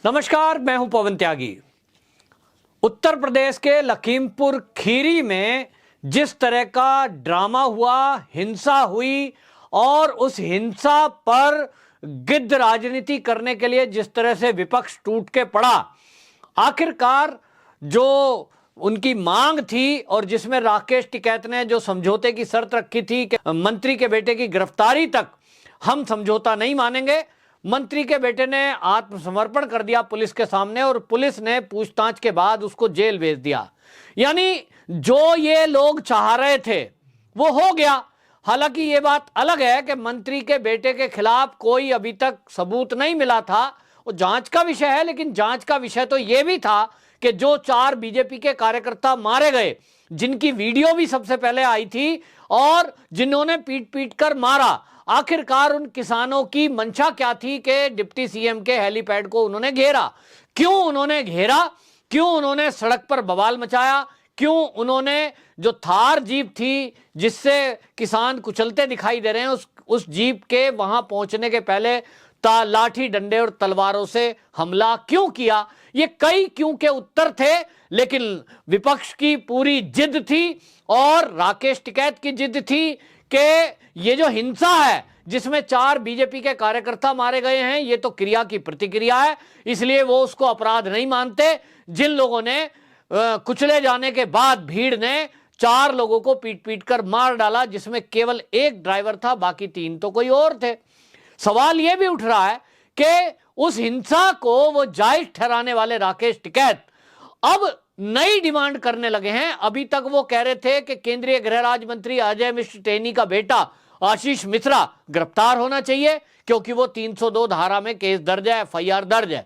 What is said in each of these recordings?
नमस्कार, मैं हूं पवन त्यागी। उत्तर प्रदेश के लखीमपुर खीरी में जिस तरह का ड्रामा हुआ, हिंसा हुई और उस हिंसा पर गिद्ध राजनीति करने के लिए जिस तरह से विपक्ष टूट के पड़ा, आखिरकार जो उनकी मांग थी और जिसमें राकेश टिकैत ने जो समझौते की शर्त रखी थी कि मंत्री के बेटे की गिरफ्तारी तक हम समझौता नहीं मानेंगे, मंत्री के बेटे ने आत्मसमर्पण कर दिया पुलिस के सामने और पुलिस ने पूछताछ के बाद उसको जेल भेज दिया। यानी जो ये लोग चाह रहे थे वो हो गया। हालांकि ये बात अलग है कि मंत्री के बेटे के खिलाफ कोई अभी तक सबूत नहीं मिला था, वो जांच का विषय है, लेकिन जांच का विषय तो ये भी था कि जो 4 बीजेपी के कार्यकर्ता मारे गए, जिनकी वीडियो भी सबसे पहले आई थी और जिन्होंने पीट पीट कर मारा, आखिरकार उन किसानों की मंशा क्या थी कि डिप्टी सीएम के हेलीपैड को उन्होंने घेरा। क्यों उन्होंने घेरा, क्यों उन्होंने सड़क पर बवाल मचाया, क्यों उन्होंने जो थार जीप थी जिससे किसान कुचलते दिखाई दे रहे हैं, उस जीप के वहां पहुंचने के पहले लाठी डंडे और तलवारों से हमला क्यों किया। ये कई क्यों के उत्तर थे, लेकिन विपक्ष की पूरी जिद थी और राकेश टिकैत की जिद थी कि ये जो हिंसा है जिसमें 4 बीजेपी के कार्यकर्ता मारे गए हैं, ये तो क्रिया की प्रतिक्रिया है, इसलिए वो उसको अपराध नहीं मानते। जिन लोगों ने कुचले जाने के बाद भीड़ ने 4 लोगों को पीट पीट कर मार डाला, जिसमें केवल एक ड्राइवर था, बाकी 3 तो कोई और थे। सवाल यह भी उठ रहा है कि उस हिंसा को वो जायज ठहराने वाले राकेश टिकैत अब नई डिमांड करने लगे हैं। अभी तक वो कह रहे थे कि केंद्रीय गृह राज्य मंत्री अजय मिश्र टेनी का बेटा आशीष मिश्रा गिरफ्तार होना चाहिए क्योंकि वो 302 धारा में केस दर्ज है, एफआईआर दर्ज है।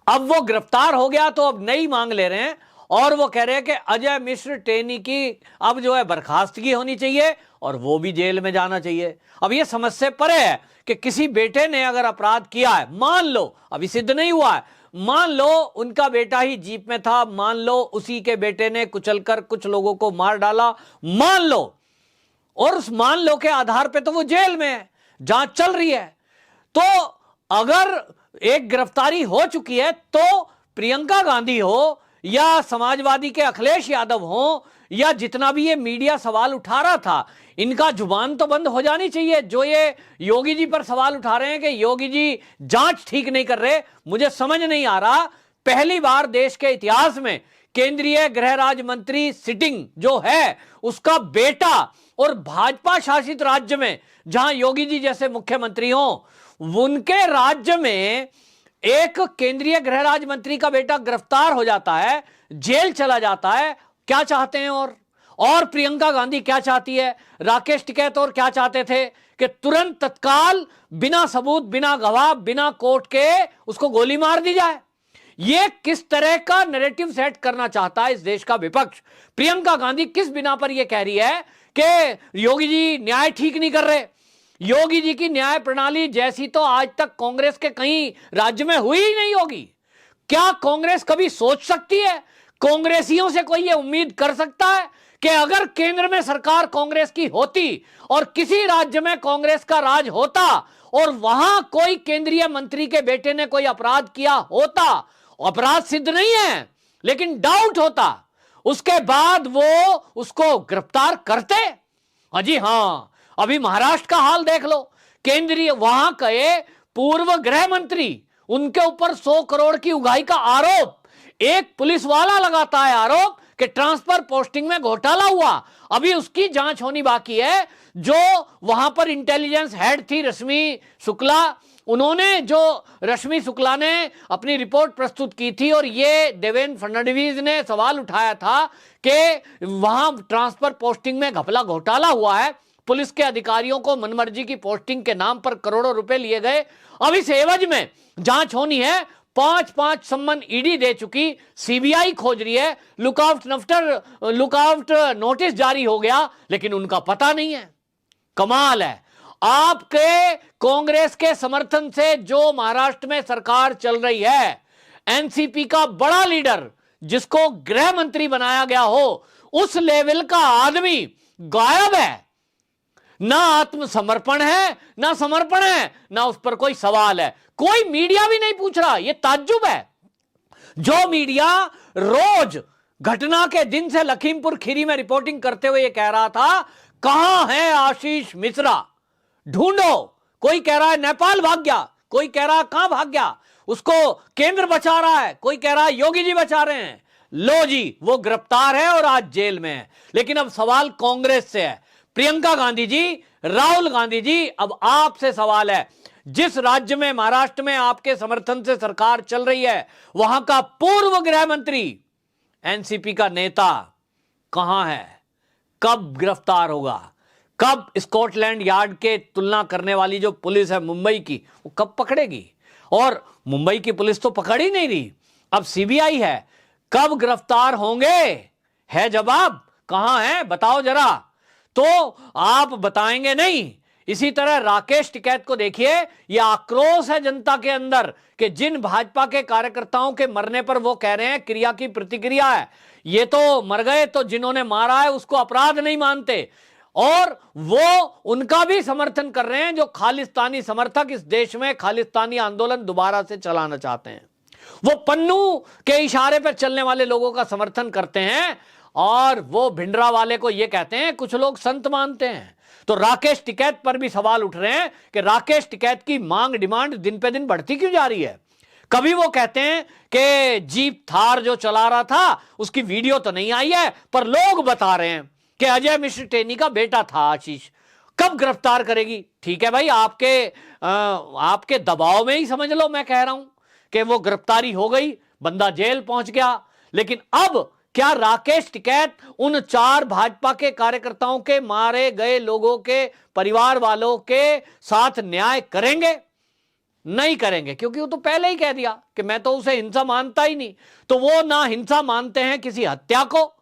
अब वो गिरफ्तार हो गया तो अब नई मांग ले रहे हैं और वो कह रहे हैं कि अजय मिश्र टेनी की अब जो है बर्खास्तगी होनी चाहिए और वो भी जेल में जाना चाहिए। अब ये समझ से परे है कि किसी बेटे ने अगर अपराध किया है, मान लो अभी सिद्ध नहीं हुआ है, मान लो उनका बेटा ही जीप में था, मान लो उसी के बेटे ने कुचलकर कुछ लोगों को मार डाला, मान लो, और उस मान लो के आधार पे तो वो जेल में है, जांच चल रही है। तो अगर एक गिरफ्तारी हो चुकी है तो प्रियंका गांधी हो या समाजवादी के अखिलेश यादव हो या जितना भी ये मीडिया सवाल उठा रहा था, इनका जुबान तो बंद हो जानी चाहिए। जो ये योगी जी पर सवाल उठा रहे हैं कि योगी जी जांच ठीक नहीं कर रहे, मुझे समझ नहीं आ रहा। पहली बार देश के इतिहास में केंद्रीय गृह राज्य मंत्री सिटिंग जो है उसका बेटा, और भाजपा शासित राज्य में जहां योगी जी जैसे मुख्यमंत्री हो, उनके राज्य में एक केंद्रीय गृह राज्य मंत्री का बेटा गिरफ्तार हो जाता है, जेल चला जाता है। क्या चाहते हैं? और प्रियंका गांधी क्या चाहती है? राकेश टिकैत और क्या चाहते थे कि तुरंत तत्काल बिना सबूत, बिना गवाह, बिना कोर्ट के उसको गोली मार दी जाए। ये किस तरह का नैरेटिव सेट करना चाहता है इस देश का विपक्ष? प्रियंका गांधी किस बिना पर यह कह रही है कि योगी जी न्याय ठीक नहीं कर रहे? योगी जी की न्याय प्रणाली जैसी तो आज तक कांग्रेस के कहीं राज्य में हुई ही नहीं होगी। क्या कांग्रेस कभी सोच सकती है, कांग्रेसियों से कोई ये उम्मीद कर सकता है कि अगर केंद्र में सरकार कांग्रेस की होती और किसी राज्य में कांग्रेस का राज होता और वहां कोई केंद्रीय मंत्री के बेटे ने कोई अपराध किया होता, अपराध सिद्ध नहीं है लेकिन डाउट होता, उसके बाद वो उसको गिरफ्तार करते? अजी हां, अभी महाराष्ट्र का हाल देख लो। केंद्रीय वहां के पूर्व गृह मंत्री, उनके ऊपर 100 करोड़ की उगाही का आरोप, एक पुलिस वाला लगाता है आरोप कि ट्रांसफर पोस्टिंग में घोटाला हुआ। अभी उसकी जांच होनी बाकी है। जो वहां पर इंटेलिजेंस हेड थी रश्मि शुक्ला, उन्होंने जो रश्मि शुक्ला ने अपनी रिपोर्ट प्रस्तुत की थी और ये देवेंद्र फडणवीस ने सवाल उठाया था कि वहां ट्रांसफर पोस्टिंग में घपला घोटाला हुआ है, पुलिस के अधिकारियों को मनमर्जी की पोस्टिंग के नाम पर करोड़ों रुपए लिए गए। अब इस एवज में जांच होनी है। 5 सम्मन ईडी दे चुकी, सीबीआई खोज रही है, लुकआउट नोटिस जारी हो गया, लेकिन उनका पता नहीं है। कमाल है। आपके कांग्रेस के समर्थन से जो महाराष्ट्र में सरकार चल रही है, एनसीपी का बड़ा लीडर जिसको गृह मंत्री बनाया गया हो, उस लेवल का आदमी गायब है। ना आत्मसमर्पण है, ना समर्पण है, ना उस पर कोई सवाल है। कोई मीडिया भी नहीं पूछ रहा। यह ताज्जुब है। जो मीडिया रोज घटना के दिन से लखीमपुर खीरी में रिपोर्टिंग करते हुए यह कह रहा था, कहां है आशीष मिश्रा, ढूंढो। कोई कह रहा है नेपाल भाग गया, कोई कह रहा है कहां भाग गया, उसको केंद्र बचा रहा है, कोई कह रहा है योगी जी बचा रहे हैं। लो जी, वो गिरफ्तार है और आज जेल में है। लेकिन अब सवाल कांग्रेस से है। प्रियंका गांधी जी, राहुल गांधी जी, अब आपसे सवाल है। जिस राज्य में, महाराष्ट्र में आपके समर्थन से सरकार चल रही है, वहां का पूर्व गृह मंत्री, एनसीपी का नेता कहां है? कब गिरफ्तार होगा? कब स्कॉटलैंड यार्ड के तुलना करने वाली जो पुलिस है मुंबई की, वो कब पकड़ेगी? और मुंबई की पुलिस तो पकड़ ही नहीं रही, अब सीबीआई है। कब गिरफ्तार होंगे? है जवाब? कहां है बताओ जरा। तो आप बताएंगे नहीं। इसी तरह राकेश टिकैत को देखिए, यह आक्रोश है जनता के अंदर कि जिन भाजपा के कार्यकर्ताओं के मरने पर वो कह रहे हैं क्रिया की प्रतिक्रिया है, ये तो मर गए, तो जिन्होंने मारा है उसको अपराध नहीं मानते, और वो उनका भी समर्थन कर रहे हैं जो खालिस्तानी समर्थक इस देश में खालिस्तानी आंदोलन दोबारा से चलाना चाहते हैं। वो पन्नू के इशारे पर चलने वाले लोगों का समर्थन करते हैं, और वो भिंडरा वाले को ये कहते हैं कुछ लोग संत मानते हैं। तो राकेश टिकैत पर भी सवाल उठ रहे हैं कि राकेश टिकैत की मांग, डिमांड दिन पे दिन बढ़ती क्यों जा रही है। कभी वो कहते हैं कि जीप थार जो चला रहा था उसकी वीडियो तो नहीं आई है, पर लोग बता रहे हैं कि अजय मिश्र टेनी का बेटा था आशीष। कब गिरफ्तार करेगी? ठीक है भाई, आपके दबाव में ही समझ लो, मैं कह रहा हूं कि वो गिरफ्तारी हो गई, बंदा जेल पहुंच गया। लेकिन अब क्या राकेश टिकैत उन 4 भाजपा के कार्यकर्ताओं के मारे गए लोगों के परिवार वालों के साथ न्याय करेंगे? नहीं करेंगे, क्योंकि वो तो पहले ही कह दिया कि मैं तो उसे हिंसा मानता ही नहीं। तो वो ना हिंसा मानते हैं किसी हत्या को,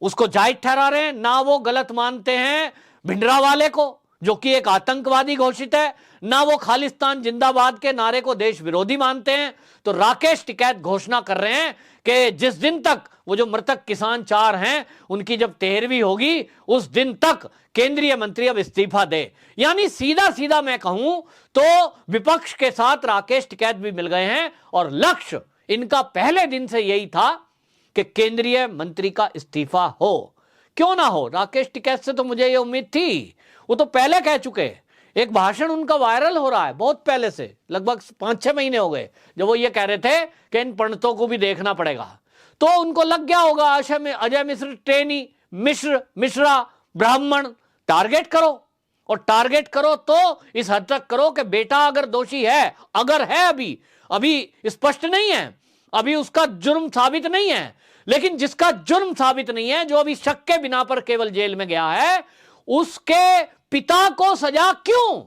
उसको जायज ठहरा रहे हैं, ना वो गलत मानते हैं भिंडरा वाले को जो कि एक आतंकवादी घोषित है, ना वो खालिस्तान जिंदाबाद के नारे को देश विरोधी मानते हैं। तो राकेश टिकैत घोषणा कर रहे हैं कि जिस दिन तक वो जो मृतक किसान 4 हैं उनकी जब 13वीं होगी, उस दिन तक केंद्रीय मंत्री अब इस्तीफा दे। यानी सीधा सीधा मैं कहूं तो विपक्ष के साथ राकेश टिकैत भी मिल गए हैं, और लक्ष्य इनका पहले दिन से यही था कि केंद्रीय मंत्री का इस्तीफा हो। क्यों ना हो? राकेश टिकैत से तो मुझे ये उम्मीद थी, वो तो पहले कह चुके। एक भाषण उनका वायरल हो रहा है बहुत पहले से, लगभग 5-6 महीने हो गए, जब वो ये कह रहे थे कि इन पंडितों को भी देखना पड़ेगा। तो उनको लग गया होगा अजय मिश्र टेनी, मिश्रा, ब्राह्मण टारगेट करो, और टारगेट करो तो इस हद तक करो कि बेटा अगर दोषी है, अगर है, अभी स्पष्ट नहीं है, अभी उसका जुर्म साबित नहीं है, लेकिन जिसका जुर्म साबित नहीं है, जो अभी शक के बिना पर केवल जेल में गया है, उसके पिता को सजा क्यों?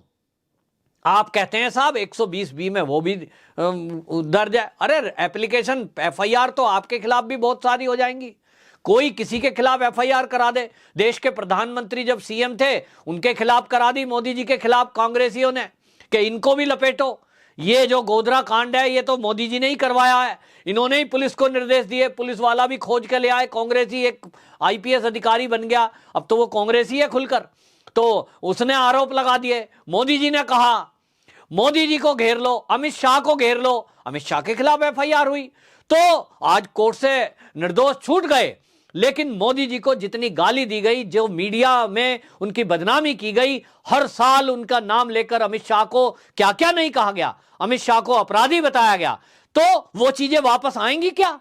आप कहते हैं साहब 120B में वो भी दर्ज है। अरे एप्लीकेशन एफआईआर तो आपके खिलाफ भी बहुत सारी हो जाएंगी। कोई किसी के खिलाफ एफआईआर करा दे। देश के प्रधानमंत्री जब सीएम थे उनके खिलाफ करा दी, मोदी जी के खिलाफ कांग्रेसियों ने, कि इनको भी लपेटो। ये जो गोधरा कांड है ये तो मोदी जी ने ही करवाया है, इन्होंने ही पुलिस को निर्देश दिए, पुलिस वाला भी खोज के ले आए, कांग्रेसी एक आईपीएस अधिकारी बन गया, अब तो वो कांग्रेसी है खुलकर, तो उसने आरोप लगा दिए। मोदी जी ने कहा मोदी जी को घेर लो, अमित शाह को घेर लो, अमित शाह के खिलाफ एफआईआर हुई, तो आज कोर्ट से निर्दोष छूट गए। लेकिन मोदी जी को जितनी गाली दी गई, जो मीडिया में उनकी बदनामी की गई, हर साल उनका नाम लेकर अमित शाह को क्या क्या नहीं कहा गया, अमित शाह को अपराधी बताया गया, तो वो चीजें वापस आएंगी क्या?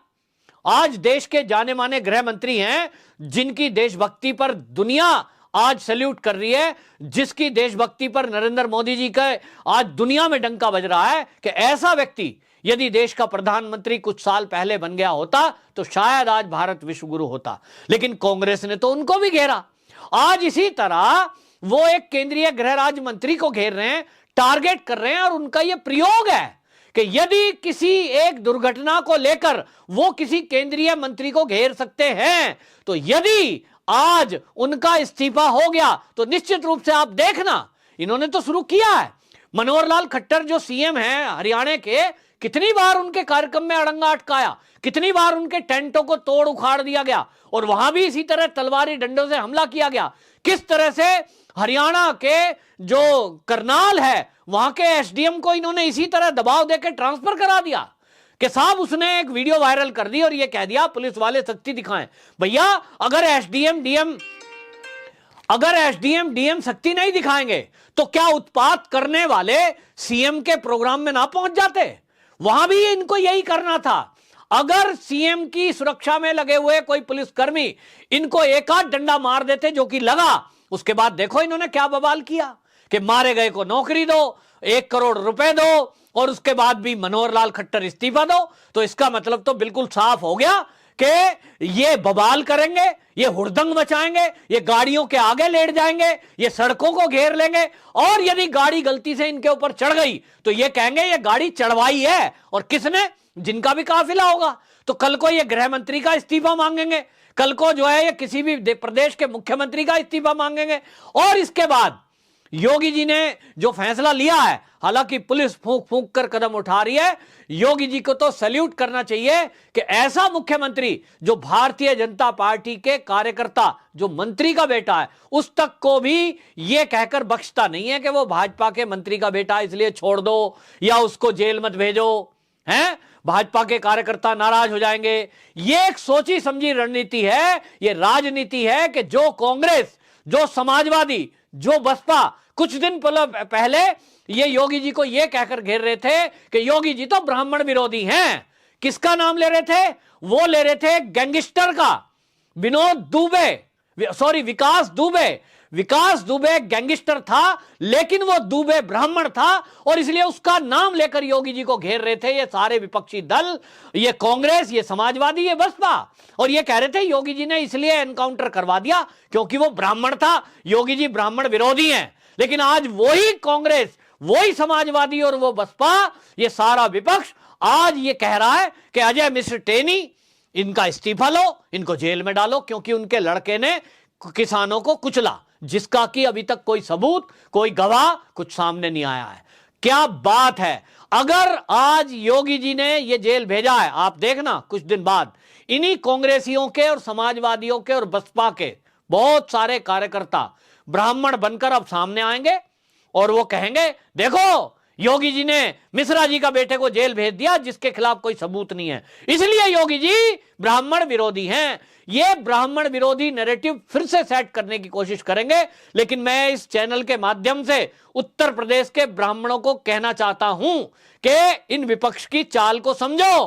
आज देश के जाने माने गृह मंत्री हैं जिनकी देशभक्ति पर दुनिया आज सैल्यूट कर रही है, जिसकी देशभक्ति पर नरेंद्र मोदी जी का आज दुनिया में डंका बज रहा है कि ऐसा व्यक्ति यदि देश का प्रधानमंत्री कुछ साल पहले बन गया होता तो शायद आज भारत विश्व गुरु होता। लेकिन कांग्रेस ने तो उनको भी घेरा। आज इसी तरह वो एक केंद्रीय गृह राज्य मंत्री को घेर रहे हैं, टारगेट कर रहे हैं, और उनका यह प्रयोग है कि यदि किसी एक दुर्घटना को लेकर वो किसी केंद्रीय मंत्री को घेर सकते हैं, तो यदि आज उनका इस्तीफा हो गया तो निश्चित रूप से आप देखना, इन्होंने तो शुरू किया है। मनोहर लाल खट्टर जो सीएम हैं हरियाणा के, कितनी बार उनके कार्यक्रम में अड़ंगा अटकाया, कितनी बार उनके टेंटों को तोड़ उखाड़ दिया गया, और वहां भी इसी तरह तलवारी डंडों से हमला किया गया। किस तरह से हरियाणा के जो करनाल है वहां के एसडीएम को इन्होंने इसी तरह दबाव देकर ट्रांसफर करा दिया कि साहब उसने एक वीडियो वायरल कर दी और यह कह दिया पुलिस वाले सख्ती दिखाएं। भैया अगर एसडीएम डीएम सख्ती नहीं दिखाएंगे तो क्या उत्पात करने वाले सीएम के प्रोग्राम में ना पहुंच जाते? वहां भी इनको यही करना था। अगर सीएम की सुरक्षा में लगे हुए कोई पुलिसकर्मी इनको एक आध डंडा मार देते जो कि लगा, उसके बाद देखो इन्होंने क्या बवाल किया कि मारे गए को नौकरी दो, 1 करोड़ रुपए दो और उसके बाद भी मनोहर लाल खट्टर इस्तीफा दो। तो इसका मतलब तो बिल्कुल साफ हो गया कि ये बवाल करेंगे, ये हुड़दंग मचाएंगे, ये गाड़ियों के आगे लेट जाएंगे, ये सड़कों को घेर लेंगे और यदि गाड़ी गलती से इनके ऊपर चढ़ गई तो ये कहेंगे ये गाड़ी चढ़वाई है और किसने, जिनका भी काफिला होगा। तो कल को ये गृह मंत्री का इस्तीफा मांगेंगे, कल को जो है ये किसी भी प्रदेश के मुख्यमंत्री का इस्तीफा मांगेंगे। और इसके बाद योगी जी ने जो फैसला लिया है, हालांकि पुलिस फूंक फूंक कर कदम उठा रही है, योगी जी को तो सैल्यूट करना चाहिए कि ऐसा मुख्यमंत्री जो भारतीय जनता पार्टी के कार्यकर्ता, जो मंत्री का बेटा है, उस तक को भी यह कहकर बख्शता नहीं है कि वो भाजपा के मंत्री का बेटा इसलिए छोड़ दो या उसको जेल मत भेजो, हैं? भाजपा के कार्यकर्ता नाराज हो जाएंगे। यह एक सोची समझी रणनीति है, यह राजनीति है कि जो कांग्रेस, जो समाजवादी, जो बसपा कुछ दिन पहले ये योगी जी को यह कहकर घेर रहे थे कि योगी जी तो ब्राह्मण विरोधी हैं। किसका नाम ले रहे थे? वो ले रहे थे गैंगस्टर का, विकास दुबे गैंगस्टर था, लेकिन वो दुबे ब्राह्मण था और इसलिए उसका नाम लेकर योगी जी को घेर रहे थे ये सारे विपक्षी दल, ये कांग्रेस, ये समाजवादी, ये बसपा। और ये कह रहे थे योगी जी ने इसलिए एनकाउंटर करवा दिया क्योंकि वो ब्राह्मण था, योगी जी ब्राह्मण विरोधी हैं। लेकिन आज वही कांग्रेस, वही समाजवादी और वो बसपा, ये सारा विपक्ष आज ये कह रहा है कि अजय मिश्र टेनी, इनका इस्तीफा लो, इनको जेल में डालो क्योंकि उनके लड़के ने किसानों को कुचला, जिसका कि अभी तक कोई सबूत, कोई गवाह कुछ सामने नहीं आया है। क्या बात है! अगर आज योगी जी ने ये जेल भेजा है, आप देखना कुछ दिन बाद इन्हीं कांग्रेसियों के और समाजवादियों के और बसपा के बहुत सारे कार्यकर्ता ब्राह्मण बनकर अब सामने आएंगे और वो कहेंगे देखो योगी जी ने मिश्रा जी का बेटे को जेल भेज दिया जिसके खिलाफ कोई सबूत नहीं है, इसलिए योगी जी ब्राह्मण विरोधी हैं। ये ब्राह्मण विरोधी नैरेटिव फिर से सेट करने की कोशिश करेंगे। लेकिन मैं इस चैनल के माध्यम से उत्तर प्रदेश के ब्राह्मणों को कहना चाहता हूं कि इन विपक्ष की चाल को समझो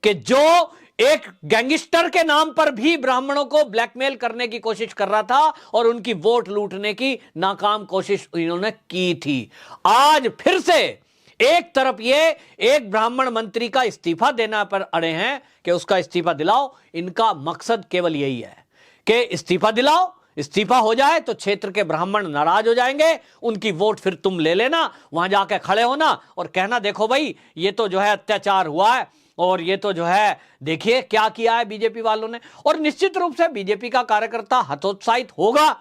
कि जो एक गैंगस्टर के नाम पर भी ब्राह्मणों को ब्लैकमेल करने की कोशिश कर रहा था और उनकी वोट लूटने की नाकाम कोशिश इन्होंने की थी, आज फिर से एक तरफ ये एक ब्राह्मण मंत्री का इस्तीफा देना पर अड़े हैं कि उसका इस्तीफा दिलाओ। इनका मकसद केवल यही है कि इस्तीफा दिलाओ, इस्तीफा हो जाए तो क्षेत्र के ब्राह्मण नाराज हो जाएंगे, उनकी वोट फिर तुम ले लेना, वहां जाके खड़े होना और कहना देखो भाई ये तो जो है अत्याचार हुआ है और ये तो जो है देखिए क्या किया है बीजेपी वालों ने। और निश्चित रूप से बीजेपी का कार्यकर्ता हतोत्साहित होगा।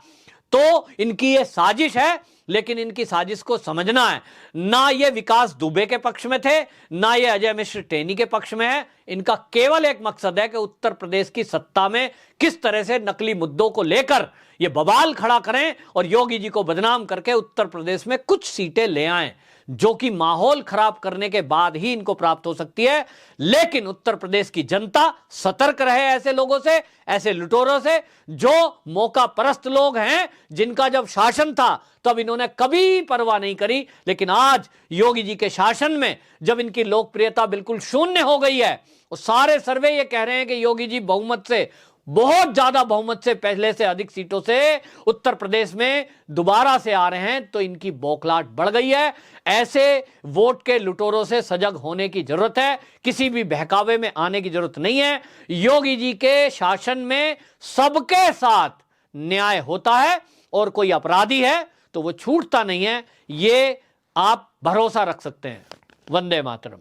तो इनकी ये साजिश है, लेकिन इनकी साजिश को समझना है, ना ये विकास दुबे के पक्ष में थे, ना ये अजय मिश्र टेनी के पक्ष में है। इनका केवल एक मकसद है कि उत्तर प्रदेश की सत्ता में किस तरह से नकली मुद्दों को लेकर ये बवाल खड़ा करें और योगी जी को बदनाम करके उत्तर प्रदेश में कुछ सीटें ले आएं, जो कि माहौल खराब करने के बाद ही इनको प्राप्त हो सकती है। लेकिन उत्तर प्रदेश की जनता सतर्क रहे ऐसे लोगों से, ऐसे लुटेरों से, जो मौका परस्त लोग हैं, जिनका जब शासन था तब इन्होंने कभी परवाह नहीं करी, लेकिन आज योगी जी के शासन में जब इनकी लोकप्रियता बिल्कुल शून्य हो गई है, और सारे सर्वे ये कह रहे हैं कि योगी जी बहुमत से, बहुत ज्यादा बहुमत से, पहले से अधिक सीटों से उत्तर प्रदेश में दोबारा से आ रहे हैं, तो इनकी बौखलाहट बढ़ गई है। ऐसे वोट के लुटेरों से सजग होने की जरूरत है, किसी भी बहकावे में आने की जरूरत नहीं है। योगी जी के शासन में सबके साथ न्याय होता है और कोई अपराधी है तो वो छूटता नहीं है, ये आप भरोसा रख सकते हैं। वंदे मातरम।